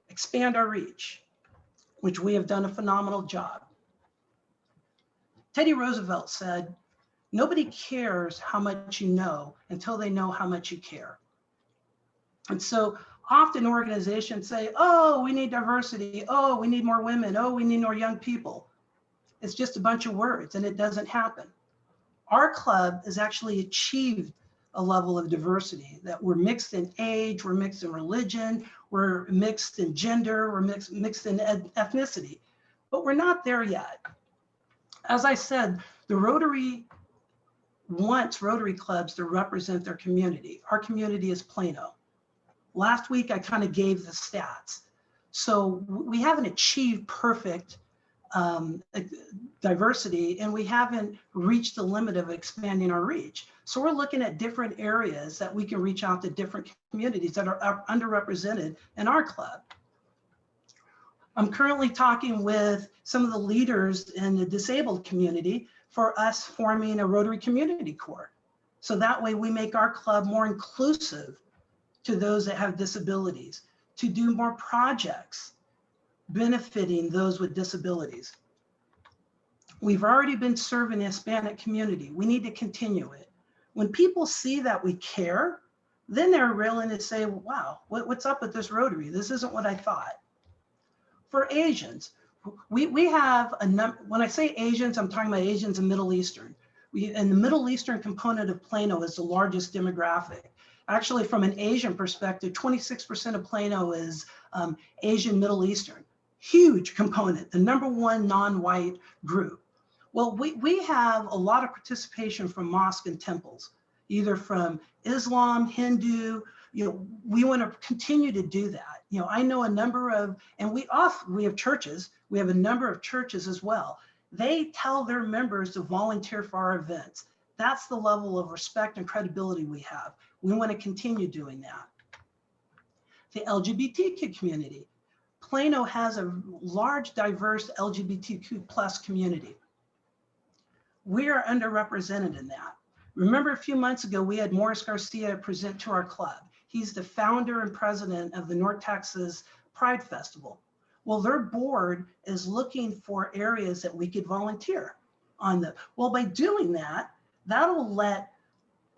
Expand our reach, which we have done a phenomenal job. Teddy Roosevelt said, "Nobody cares how much you know until they know how much you care." And so often organizations say, oh, we need diversity. Oh, we need more women. Oh, we need more young people. It's just a bunch of words and it doesn't happen. Our club has actually achieved a level of diversity that we're mixed in age, we're mixed in religion, we're mixed in gender, we're mixed in ethnicity, but we're not there yet. As I said, the Rotary wants Rotary clubs to represent their community. Our community is Plano. Last week, I kind of gave the stats. So we haven't achieved perfect diversity, and we haven't reached the limit of expanding our reach. So we're looking at different areas that we can reach out to different communities that are underrepresented in our club. I'm currently talking with some of the leaders in the disabled community for us forming a Rotary Community Corps. So that way we make our club more inclusive to those that have disabilities, to do more projects benefiting those with disabilities. We've already been serving the Hispanic community. We need to continue it. When people see that we care, then they're willing to say, wow, what's up with this Rotary? This isn't what I thought. For Asians, we have a number, when I say Asians, I'm talking about Asians and Middle Eastern. And the Middle Eastern component of Plano is the largest demographic. Actually, from an Asian perspective, 26% of Plano is Asian Middle Eastern. Huge component, the #1 non-white group. Well, we have a lot of participation from mosque and temples, either from Islam, Hindu. We want to continue to do that. I know a number of, and we have churches. We have a number of churches as well. They tell their members to volunteer for our events. That's the level of respect and credibility we have. We want to continue doing that. The LGBTQ community. Plano has a large, diverse LGBTQ+ community. We are underrepresented in that. Remember a few months ago, we had Morris Garcia present to our club. He's the founder and president of the North Texas Pride Festival. Well, their board is looking for areas that we could volunteer on. Well, by doing that, that'll let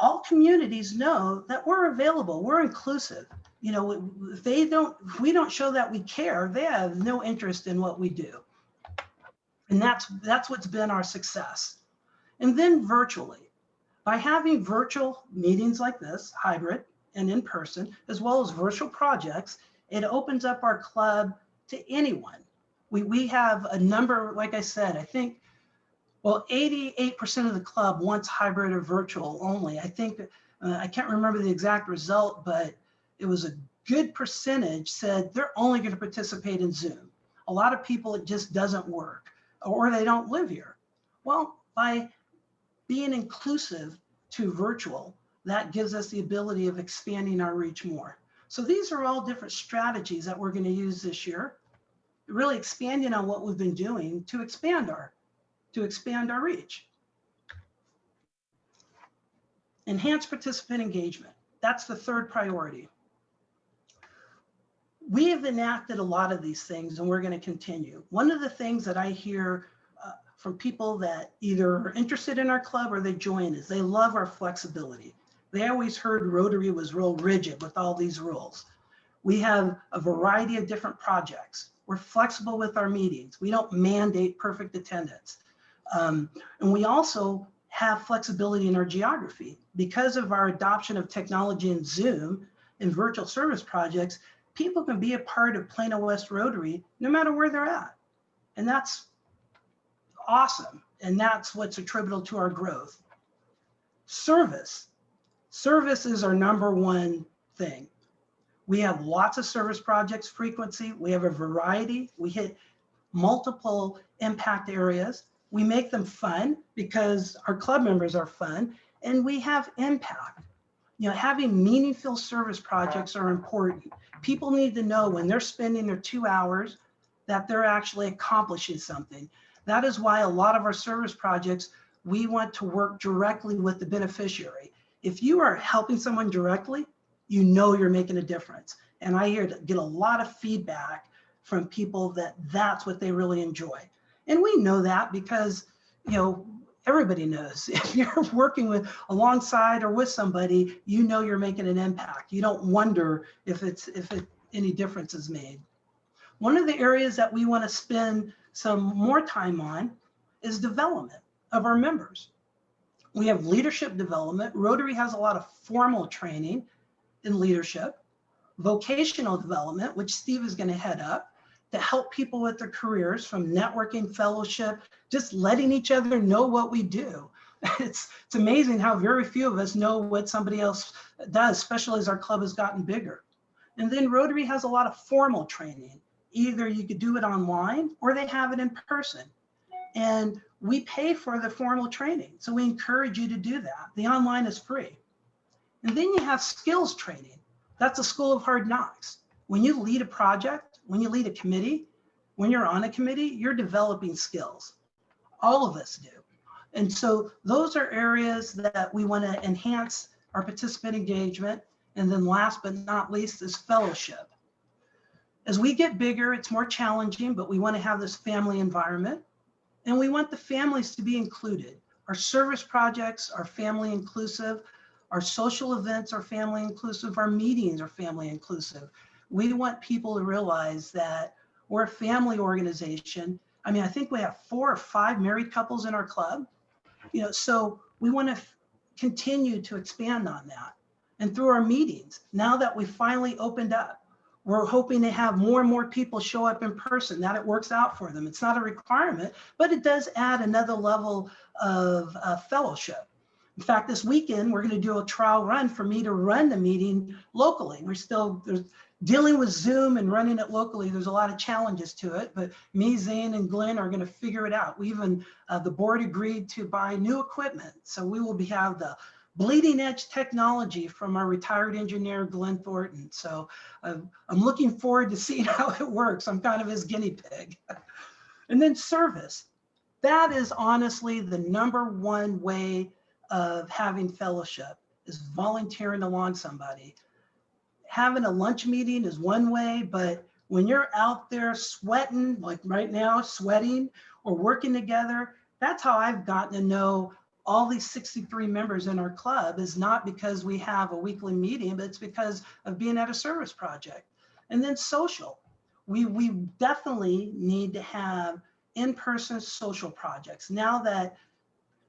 all communities know that we're available, we're inclusive. If we don't show that we care, they have no interest in what we do. And that's what's been our success. And then virtually, by having virtual meetings like this, hybrid and in person, as well as virtual projects, it opens up our club to anyone. We have a number, like I said, I think, well, 88% of the club wants hybrid or virtual only. I think, I can't remember the exact result, but it was a good percentage said they're only going to participate in Zoom. A lot of people, it just doesn't work, or they don't live here. Well, by being inclusive to virtual, that gives us the ability of expanding our reach more. So these are all different strategies that we're going to use this year, really expanding on what we've been doing to expand our reach. Enhance participant engagement. That's the third priority. We have enacted a lot of these things and we're going to continue. One of the things that I hear from people that either are interested in our club or they join is they love our flexibility. They always heard Rotary was real rigid with all these rules. We have a variety of different projects. We're flexible with our meetings. We don't mandate perfect attendance. And we also have flexibility in our geography. Because of our adoption of technology in Zoom and virtual service projects, people can be a part of Plano West Rotary no matter where they're at. And that's awesome. And that's what's attributable to our growth. Service. Service is our #1 thing. We have lots of service projects, frequency. We have a variety. We hit multiple impact areas. We make them fun because our club members are fun, and we have impact. You know, having meaningful service projects are important. People need to know when they're spending their 2 hours that they're actually accomplishing something. That is why a lot of our service projects, we want to work directly with the beneficiary. If you are helping someone directly, you know you're making a difference. And I get a lot of feedback from people that that's what they really enjoy. And we know that because, you know, everybody knows if you're working with alongside or with somebody, you know you're making an impact. You don't wonder if any difference is made. One of the areas that we want to spend some more time on is development of our members. We have leadership development. Rotary has a lot of formal training in leadership, vocational development, which Steve is going to head up, to help people with their careers, from networking, fellowship, just letting each other know what we do. It's amazing how very few of us know what somebody else does, especially as our club has gotten bigger. And then Rotary has a lot of formal training. Either you could do it online or they have it in person. And we pay for the formal training. So we encourage you to do that. The online is free. And then you have skills training. That's a school of hard knocks. When you lead a project, when you lead a committee, when you're on a committee, you're developing skills. All of us do. And so those are areas that we want to enhance our participant engagement. And then last but not least is fellowship. As we get bigger, it's more challenging, but we want to have this family environment. And we want the families to be included. Our service projects are family inclusive. Our social events are family inclusive. Our meetings are family inclusive. We want people to realize that we're a family organization. I mean, I think we have 4 or 5 married couples in our club. You know, so we want to continue to expand on that. And through our meetings, now that we finally opened up, we're hoping to have more and more people show up in person, that it works out for them. It's not a requirement, but it does add another level of fellowship. In fact, this weekend, we're going to do a trial run for me to run the meeting locally. There's dealing with Zoom and running it locally. There's a lot of challenges to it, but me, Zane, and Glenn are going to figure it out. We even, the board agreed to buy new equipment. So we will have the bleeding edge technology from our retired engineer, Glenn Thornton. So I'm looking forward to seeing how it works. I'm kind of his guinea pig. And then service. That is honestly the #1 way of having fellowship, is volunteering along somebody. Having a lunch meeting is one way, but when you're out there sweating, like right now, sweating or working together, that's how I've gotten to know all these 63 members in our club. Is not because we have a weekly meeting, but it's because of being at a service project. And then social. We definitely need to have in-person social projects. Now that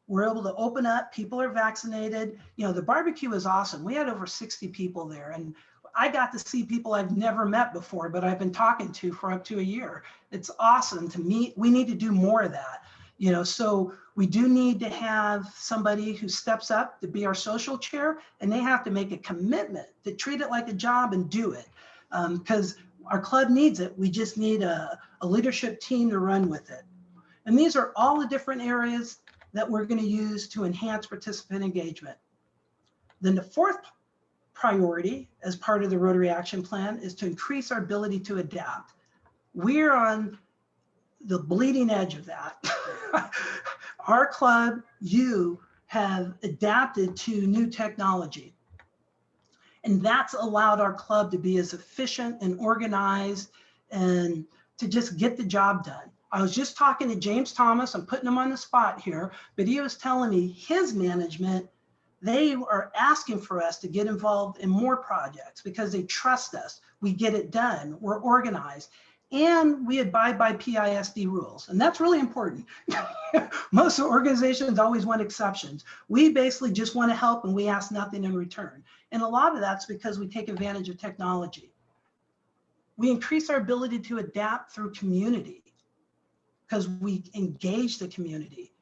we're able to open up, people are vaccinated. You know, the barbecue is awesome. We had over 60 people there, and I got to see people I've never met before, but I've been talking to for up to a year. It's awesome to meet. We need to do more of that. You know, so we do need to have somebody who steps up to be our social chair, and they have to make a commitment to treat it like a job and do it, because our club needs it. We just need a leadership team to run with it. And these are all the different areas that we're going to use to enhance participant engagement. Then the 4th priority as part of the Rotary Action Plan is to increase our ability to adapt. We're on the bleeding edge of that. Our club, you have adapted to new technology. And that's allowed our club to be as efficient and organized and to just get the job done. I was just talking to James Thomas, I'm putting him on the spot here, but he was telling me his management, they are asking for us to get involved in more projects because they trust us. We get it done, we're organized, and we abide by PISD rules. And that's really important. Most organizations always want exceptions. We basically just want to help and we ask nothing in return. And a lot of that's because we take advantage of technology. We increase our ability to adapt through community because we engage the community.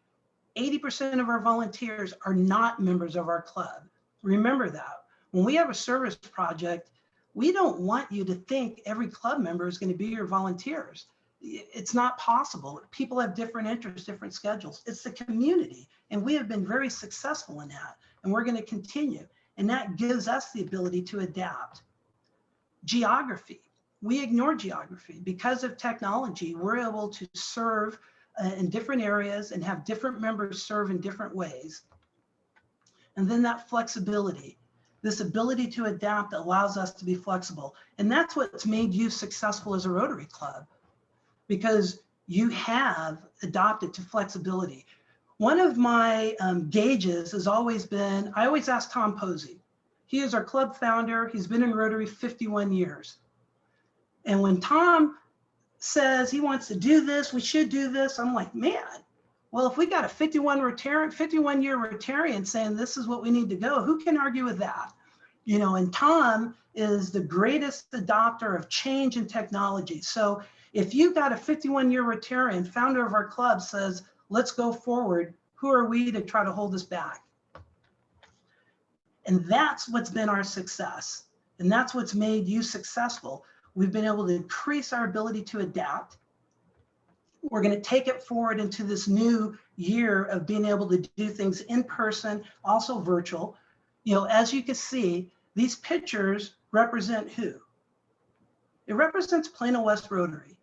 80% of our volunteers are not members of our club. Remember that. When we have a service project, we don't want you to think every club member is going to be your volunteers. it's not possible. People have different interests, different schedules. It's the community. And we have been very successful in that. And we're going to continue. And that gives us the ability to adapt. Geography. We ignore geography. Because of technology, we're able to serve in different areas and have different members serve in different ways. And then that flexibility. This ability to adapt allows us to be flexible. And that's what's made you successful as a Rotary Club, because you have adopted to flexibility. One of my gauges has always been, I always ask Tom Posey. He is our club founder. He's been in Rotary 51 years. And when Tom says he wants to do this, we should do this, I'm like, man, well, if we got a 51-year Rotarian saying this is what we need to go, who can argue with that? You know, and Tom is the greatest adopter of change and technology. So if you got a 51-year Rotarian, founder of our club, says, let's go forward, who are we to try to hold us back? And that's what's been our success. And that's what's made you successful. We've been able to increase our ability to adapt. We're going to take it forward into this new year of being able to do things in person, also virtual. You know, as you can see, these pictures represent who? It represents Plano West Rotary.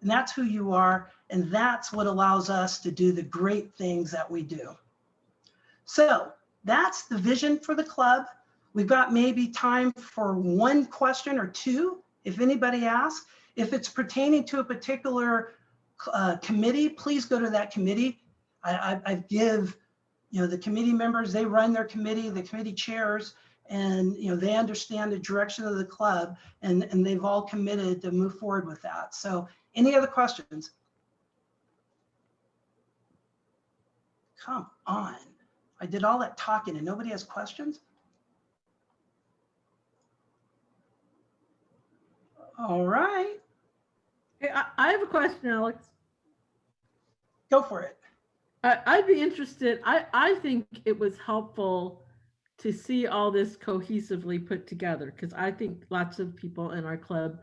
And that's who you are. And that's what allows us to do the great things that we do. So that's the vision for the club. We've got maybe time for one question or two, if anybody asks. If it's pertaining to a particular committee, please go to that committee. I give, you know, the committee members, they run their committee, the committee chairs, and, you know, they understand the direction of the club, and they've all committed to move forward with that. So any other questions? Come on. I did all that talking and nobody has questions? All right. Hey, I have a question, Alex. Go for it. I'd be interested. I think it was helpful to see all this cohesively put together, because I think lots of people in our club,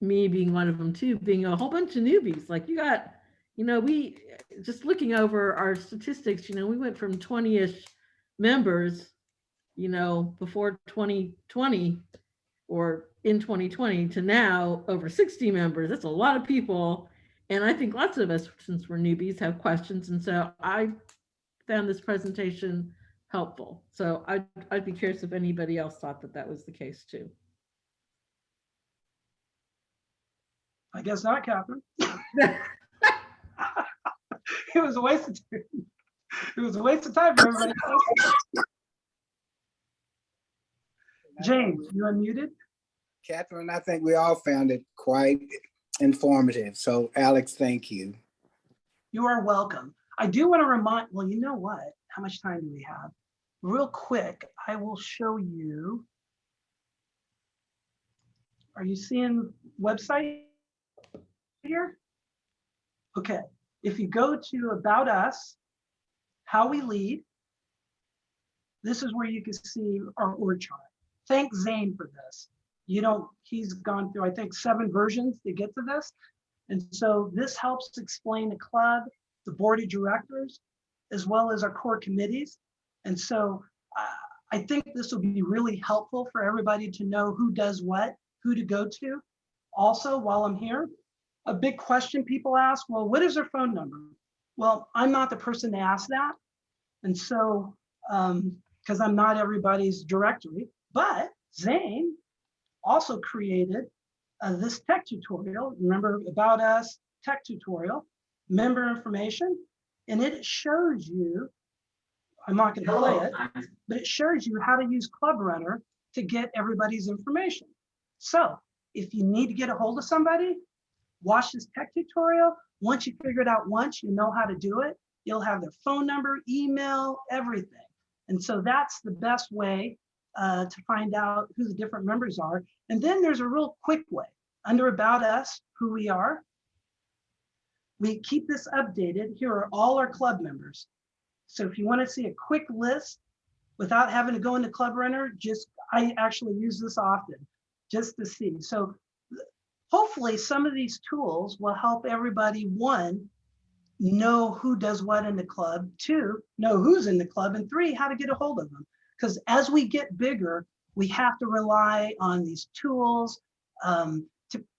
me being one of them too, being a whole bunch of newbies, like you got, you know, we just looking over our statistics, you know, we went from 20-ish members, you know, before 2020 or in 2020 to now over 60 members. That's a lot of people. And I think lots of us, since we're newbies, have questions. And so I found this presentation helpful. So I'd be curious if anybody else thought that that was the case too. I guess not, Catherine. It was a waste of time. It was a waste of time for everybody else. James, you unmuted? Catherine, I think we all found it quite informative. So Alex, thank you. You are welcome. I do want to remind, well, you know what? How much time do we have? Real quick, I will show you. Are you seeing website here? Okay. If you go to About Us, How We Lead, this is where you can see our org chart. Thank Zane for this. You know, he's gone through, I think, 7 versions to get to this. And so this helps explain the club, the board of directors, as well as our core committees. And so I think this will be really helpful for everybody to know who does what, who to go to. Also, while I'm here, a big question people ask, well, what is their phone number? Well, I'm not the person to ask that. And so, because I'm not everybody's directory, but Zane also created this tech tutorial. Remember, About Us tech tutorial, member information, and it shows you, I'm not going to play it, but it shows you how to use Club Runner to get everybody's information. So if you need to get a hold of somebody, watch this tech tutorial. Once you figure it out once, you know how to do it. You'll have their phone number, email, everything. And so that's the best way to find out who the different members are. And then there's a real quick way. Under About Us, who we are, we keep this updated. Here are all our club members. So if you want to see a quick list without having to go into Club Runner, I actually use this often just to see. So hopefully some of these tools will help everybody, one, know who does what in the club, two, know who's in the club, and three, how to get a hold of them. Because as we get bigger, we have to rely on these tools.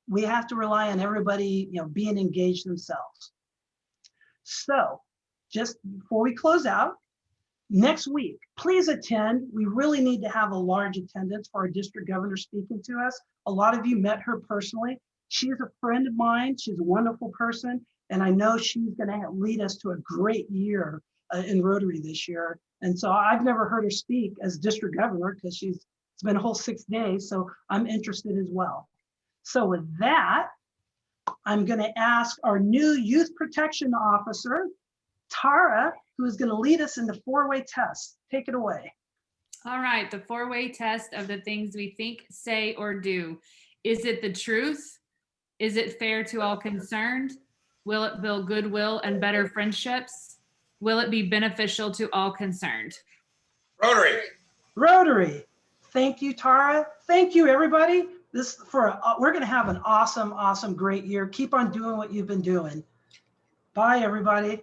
We have to rely on everybody, being engaged themselves. So just before we close out, next week, please attend. We really need to have a large attendance for our district governor speaking to us. A lot of you met her personally. She's a friend of mine. She's a wonderful person. And I know she's going to lead us to a great year in Rotary this year. And so I've never heard her speak as district governor because it's been a whole 6 days. So I'm interested as well. So with that, I'm going to ask our new youth protection officer, Tara, who is going to lead us in the 4-way test. Take it away. All right, the 4-way test of the things we think, say, or do. Is it the truth? Is it fair to all concerned? Will it build goodwill and better friendships? Will it be beneficial to all concerned? Rotary. Rotary. Thank you, Tara. Thank you, everybody. We're going to have an awesome, great year. Keep on doing what you've been doing. Bye, everybody.